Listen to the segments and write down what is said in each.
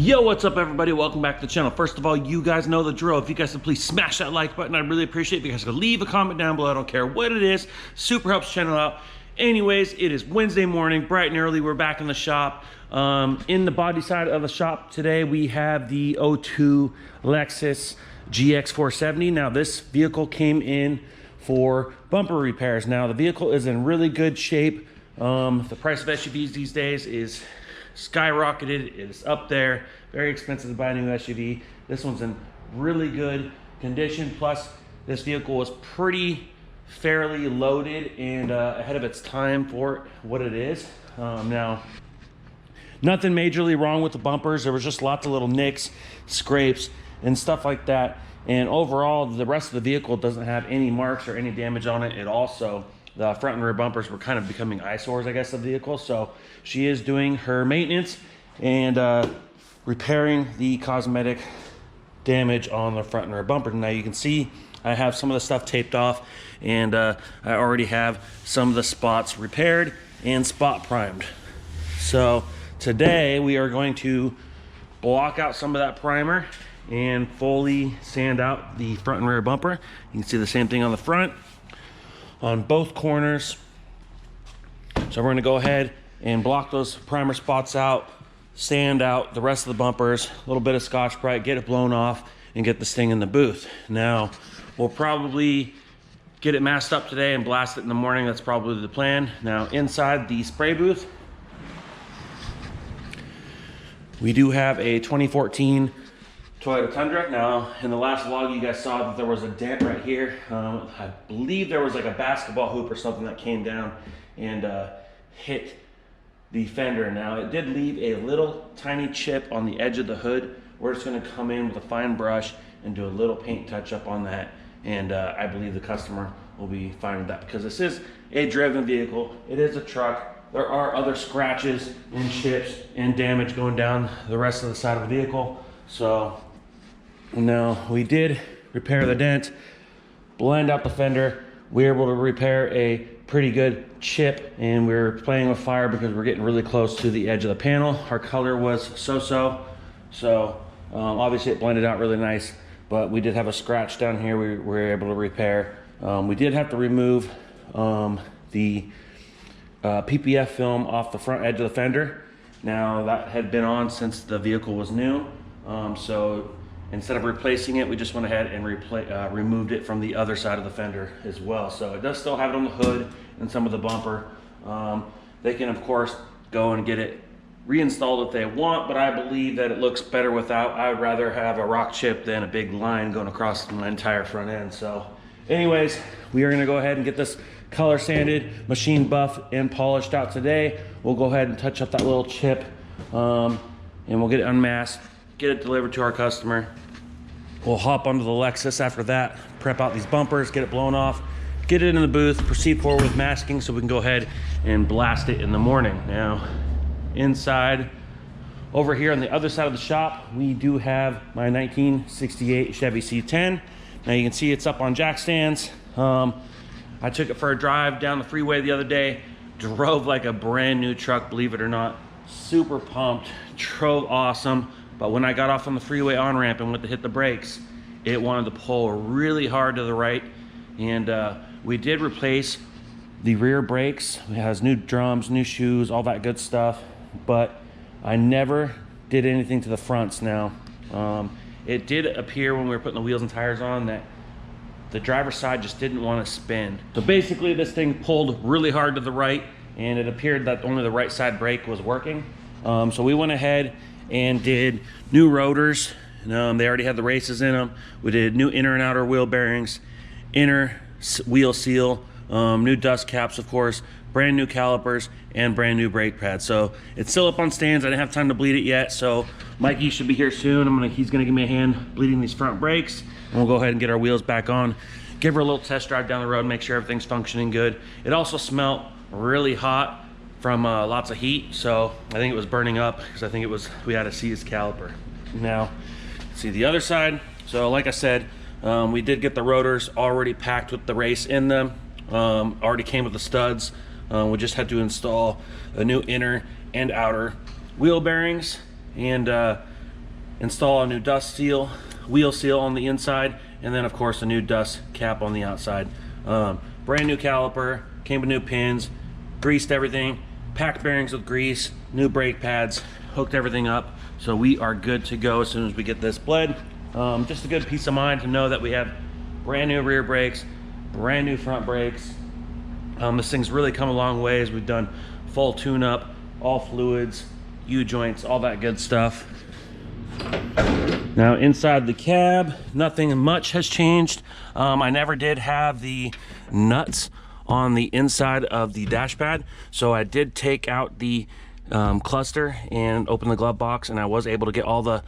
Yo, what's up everybody? Welcome back to the channel. First of all, you guys know the drill. If you guys could please smash that like button, I'd really appreciate it. If you guys could leave a comment down below, I don't care what it is. Super helps the channel out. Anyways, it is Wednesday morning, bright and early. We're back in the shop. In the body side of the shop today, we have the 02 Lexus GX 470. Now this vehicle came in for bumper repairs. Now the vehicle is in really good shape. The price of SUVs these days is skyrocketed. It is up there. Very expensive to buy a new SUV. This one's in really good condition. Plus, this vehicle was fairly loaded and ahead of its time for what it is. Now, nothing majorly wrong with the bumpers. There was just lots of little nicks, scrapes, and stuff like that. And overall, the rest of the vehicle doesn't have any marks or any damage on it at all. So the front and rear bumpers were kind of becoming eyesores, I guess, of the vehicle. So she is doing her maintenance and repairing the cosmetic damage on the front and rear bumper. Now you can see I have some of the stuff taped off, and I already have some of the spots repaired and spot primed. So today we are going to block out some of that primer and fully sand out the front and rear bumper. You can see the same thing on the front, on both corners. So we're going to go ahead and block those primer spots out, sand out the rest of the bumpers, a little bit of Scotch-Brite, get it blown off, and get this thing in the booth. Now, we'll probably get it masked up today and blast it in the morning. That's probably the plan. Now, inside the spray booth, we do have a 2014 Toyota Tundra. Now, in the last vlog, you guys saw that there was a dent right here. I believe there was like a basketball hoop or something that came down and hit the fender. Now, it did leave a little tiny chip on the edge of the hood. We're just gonna come in with a fine brush and do a little paint touch up on that. And I believe the customer will be fine with that because this is a driven vehicle. It is a truck. There are other scratches and chips and damage going down the rest of the side of the vehicle. So now we did repair the dent, blend out the fender. We were able to repair a pretty good chip, and we were playing with fire because we're getting really close to the edge of the panel. Our color was so-so, so obviously it blended out really nice, but we did have a scratch down here we were able to repair. We did have to remove the PPF film off the front edge of the fender. Now that had been on since the vehicle was new. So instead of replacing it, we just went ahead and removed it from the other side of the fender as well. So it does still have it on the hood and some of the bumper. They can, of course, go and get it reinstalled if they want, but I believe that it looks better without. I would rather have a rock chip than a big line going across my entire front end. So anyways, we are gonna go ahead and get this color sanded, machine buffed, and polished out today. We'll go ahead and touch up that little chip, and we'll get it unmasked, get it delivered to our customer. We'll hop onto the Lexus after that, prep out these bumpers, get it blown off, get it in the booth, proceed forward with masking so we can go ahead and blast it in the morning. Now, inside, over here on the other side of the shop, we do have my 1968 Chevy C10. Now you can see it's up on jack stands. I took it for a drive down the freeway the other day, drove like a brand new truck, believe it or not. Super pumped, drove awesome. But when I got off on the freeway on-ramp and went to hit the brakes, it wanted to pull really hard to the right. And we did replace the rear brakes. It has new drums, new shoes, all that good stuff. But I never did anything to the fronts now. It did appear when we were putting the wheels and tires on that the driver's side just didn't want to spin. So basically this thing pulled really hard to the right, and it appeared that only the right side brake was working. So we went ahead and did new rotors. They already had the races in them. We did new inner and outer wheel bearings, inner wheel seal, new dust caps, of course, brand new calipers, and brand new brake pads. So it's still up on stands. I didn't have time to bleed it yet, so Mikey should be here soon. He's gonna give me a hand bleeding these front brakes, and we'll go ahead and get our wheels back on, give her a little test drive down the road, make sure everything's functioning good. It also smelled really hot from lots of heat, so I think it was burning up because I think we had to see his caliper. Now, see the other side. So like I said, we did get the rotors already packed with the race in them. Already came with the studs. We just had to install a new inner and outer wheel bearings, and install a new dust seal, wheel seal on the inside, and then of course a new dust cap on the outside. Brand new caliper, came with new pins, greased everything, packed bearings with grease, new brake pads, hooked everything up. So we are good to go as soon as we get this bled. Just a good peace of mind to know that we have brand new rear brakes, brand new front brakes. This thing's really come a long ways. We've done full tune-up, all fluids, U-joints, all that good stuff. Now inside the cab, nothing much has changed. I never did have the nuts on the inside of the dash pad, so I did take out the cluster and open the glove box, and I was able to get all the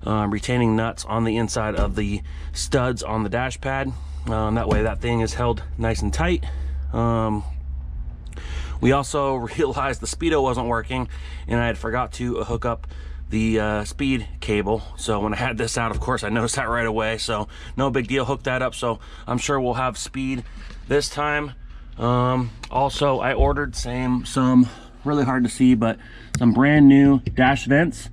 retaining nuts on the inside of the studs on the dash pad. That way that thing is held nice and tight. We also realized the speedo wasn't working, and I had forgot to hook up the speed cable. So when I had this out, of course I noticed that right away, so no big deal, hooked that up. So I'm sure we'll have speed this time. Also I ordered some really hard to see, but some brand new dash vents.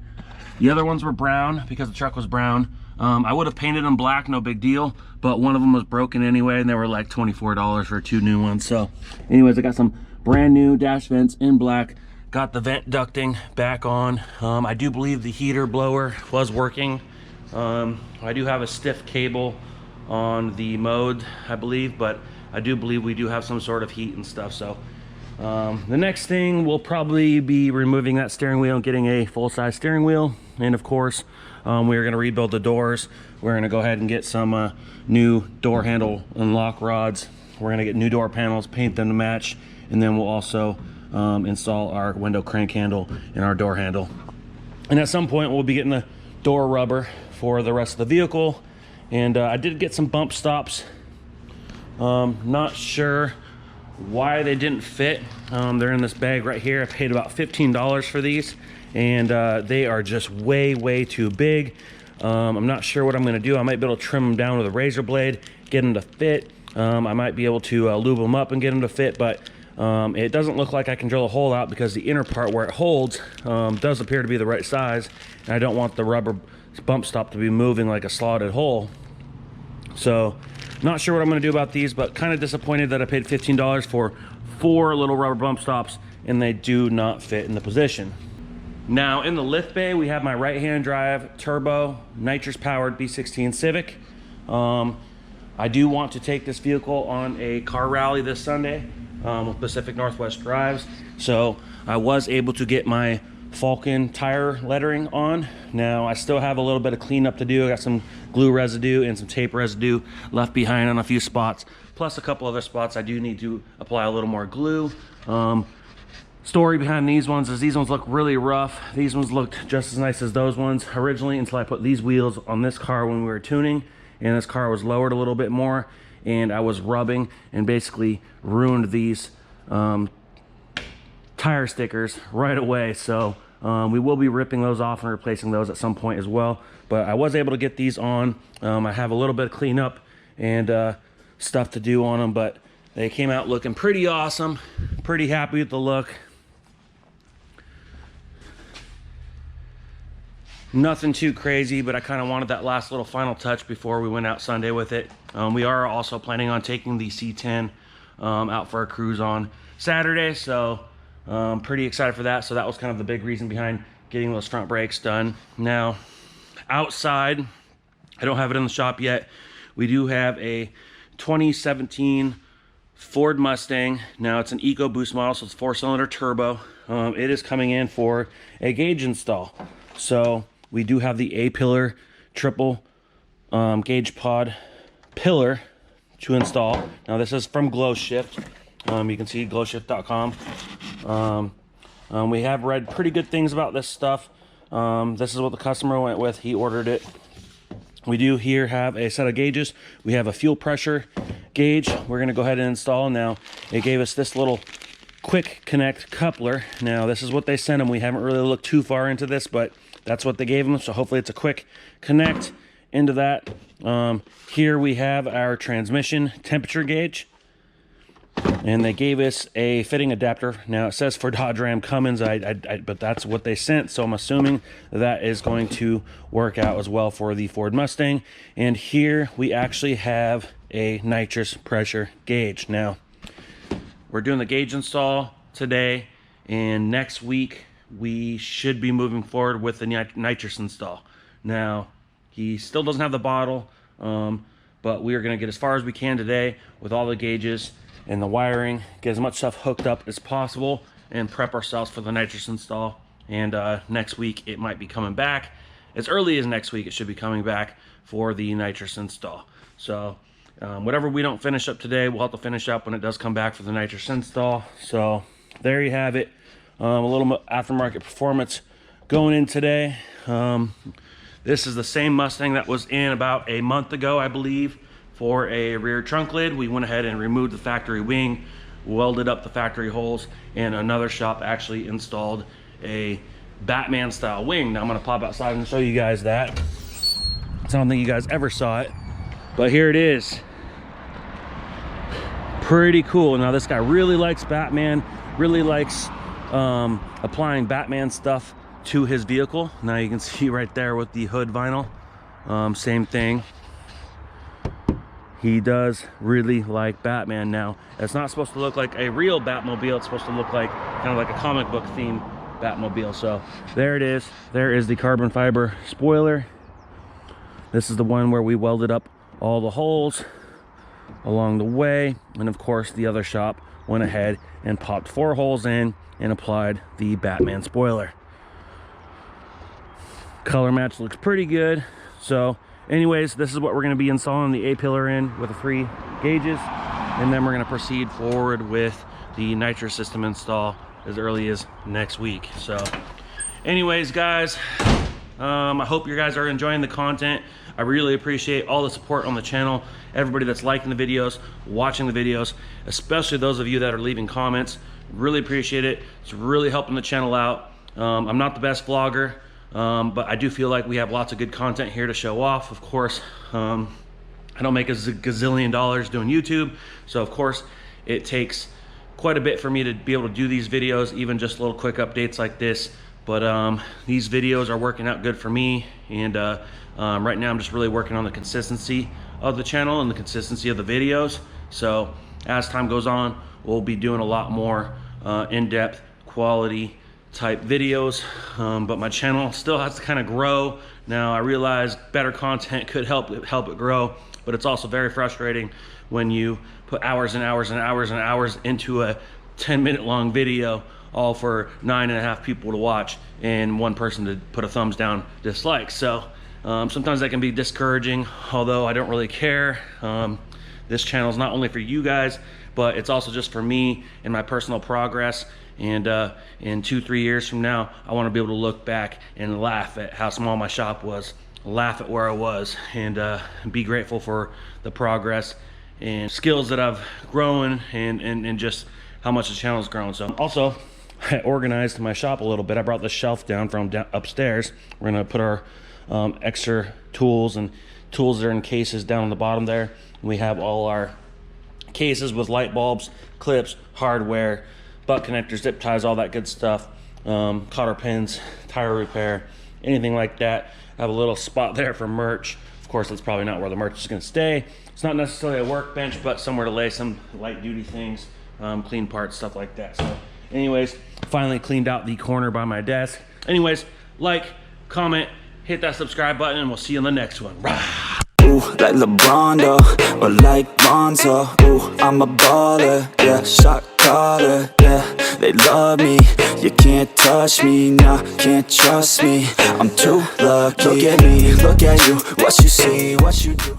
The other ones were brown because the truck was brown. I would have painted them black, no big deal, but one of them was broken anyway, and they were like $24 for 2 new ones. So anyways, I got some brand new dash vents in black. Got the vent ducting back on. I do believe the heater blower was working. I do have a stiff cable on the mode, I believe, but I do believe we do have some sort of heat and stuff. So the next thing will probably be removing that steering wheel and getting a full-size steering wheel. And of course, we're going to rebuild the doors. We're going to go ahead and get some new door handle and lock rods. We're going to get new door panels, paint them to match, and then we'll also install our window crank handle and our door handle. And at some point we'll be getting the door rubber for the rest of the vehicle. And I did get some bump stops. Not sure why they didn't fit. They're in this bag right here. I paid about $15 for these, and they are just way too big. I'm not sure what I'm going to do. I might be able to trim them down with a razor blade, get them to fit. I might be able to lube them up and get them to fit, but it doesn't look like I can drill a hole out because the inner part where it holds does appear to be the right size, and I don't want the rubber bump stop to be moving like a slotted hole. So not sure what I'm going to do about these, but kind of disappointed that I paid $15 for 4 little rubber bump stops and they do not fit in the position. Now in the lift bay, we have my right-hand drive turbo nitrous powered B16 Civic. I do want to take this vehicle on a car rally this Sunday with Pacific Northwest Drives. So I was able to get my Falcon tire lettering on. Now I still have a little bit of cleanup to do. I got some glue residue and some tape residue left behind on a few spots, plus a couple other spots I do need to apply a little more glue. Story behind these ones is these ones look really rough. These ones looked just as nice as those ones originally until I put these wheels on this car when we were tuning, and this car was lowered a little bit more, and I was rubbing and basically ruined these tire stickers right away. So we will be ripping those off and replacing those at some point as well, but I was able to get these on. I have a little bit of cleanup and stuff to do on them, but they came out looking pretty awesome. Pretty happy with the look. Nothing too crazy, but I kind of wanted that last little final touch before we went out Sunday with it. We are also planning on taking the C10 out for a cruise on Saturday, so pretty excited for that. So that was kind of the big reason behind getting those front brakes done. Now outside, I don't have it in the shop yet. We do have a 2017 Ford Mustang. Now it's an EcoBoost model, so it's 4-cylinder turbo. It is coming in for a gauge install. So we do have the A-pillar triple gauge pod pillar to install. Now this is from Glow Shift. You can see glowshift.com. We have read pretty good things about this stuff. This is what the customer went with. He ordered it. We do here have a set of gauges. We have a fuel pressure gauge we're going to go ahead and install. Now it gave us this little quick connect coupler. Now this is what they sent them. We haven't really looked too far into this, but that's what they gave them. So hopefully it's a quick connect into that. Here we have our transmission temperature gauge. and they gave us a fitting adapter. Now it says for Dodge Ram Cummins, but that's what they sent, so I'm assuming that is going to work out as well for the Ford Mustang. And here we actually have a nitrous pressure gauge. Now we're doing the gauge install today, and next week we should be moving forward with the nitrous install. Now he still doesn't have the bottle, but we are going to get as far as we can today with all the gauges and the wiring, get as much stuff hooked up as possible, and prep ourselves for the nitrous install. And next week it might be coming back. As early as next week it should be coming back for the nitrous install. So whatever we don't finish up today, we'll have to finish up when it does come back for the nitrous install. So there you have it. A little aftermarket performance going in today. This is the same Mustang that was in about a month ago, I believe, for a rear trunk lid. We went ahead and removed the factory wing, welded up the factory holes, and another shop actually installed a Batman style wing. Now I'm gonna pop outside and show you guys that. I don't think you guys ever saw it, but here it is. Pretty cool. Now this guy really likes Batman, really likes applying Batman stuff to his vehicle. Now you can see right there with the hood vinyl, same thing. He does really like Batman. Now it's not supposed to look like a real Batmobile, it's supposed to look like kind of like a comic book themed Batmobile. So there it is. There is the carbon fiber spoiler. This is the one where we welded up all the holes along the way, and of course the other shop went ahead and popped 4 holes in and applied the Batman spoiler. Color match looks pretty good. So anyways, this is what we're going to be installing the A-pillar in with the 3 gauges, and then we're going to proceed forward with the nitrous system install as early as next week. So anyways, guys, I hope you guys are enjoying the content. I really appreciate all the support on the channel, everybody that's liking the videos, watching the videos, especially those of you that are leaving comments. Really appreciate it. It's really helping the channel out. I'm not the best vlogger, but I do feel like we have lots of good content here to show off. Of course, I don't make a gazillion dollars doing YouTube, so of course it takes quite a bit for me to be able to do these videos, even just little quick updates like this. But these videos are working out good for me, and right now I'm just really working on the consistency of the channel and the consistency of the videos. So as time goes on, we'll be doing a lot more in-depth quality type videos, but my channel still has to kind of grow. Now I realize better content could help it grow, but it's also very frustrating when you put hours and hours and hours and hours into a 10-minute long video, all for 9.5 people to watch and 1 person to put a thumbs down dislike. So sometimes that can be discouraging, although I don't really care. This channel is not only for you guys, but it's also just for me and my personal progress. And in 2-3 years from now, I want to be able to look back and laugh at how small my shop was, laugh at where I was, and be grateful for the progress and skills that I've grown, and just how much the channel's grown. So also, I organized my shop a little bit. I brought the shelf down from upstairs. We're gonna put our extra tools and tools that are in cases down on the bottom there. We have all our cases with light bulbs, clips, hardware, butt connectors, zip ties, all that good stuff, cotter pins, tire repair, anything like that. I have a little spot there for merch. Of course, that's probably not where the merch is gonna stay. It's not necessarily a workbench, but somewhere to lay some light duty things, clean parts, stuff like that. So anyways, finally cleaned out the corner by my desk. Anyways, like, comment, hit that subscribe button, and we'll see you in the next one. Ooh, like LeBron, though, or like Bonzo. Ooh, I'm a baller, yeah, shot caller, yeah. They love me, you can't touch me, nah, can't trust me. I'm too lucky. Look at me, look at you, what you see, what you do.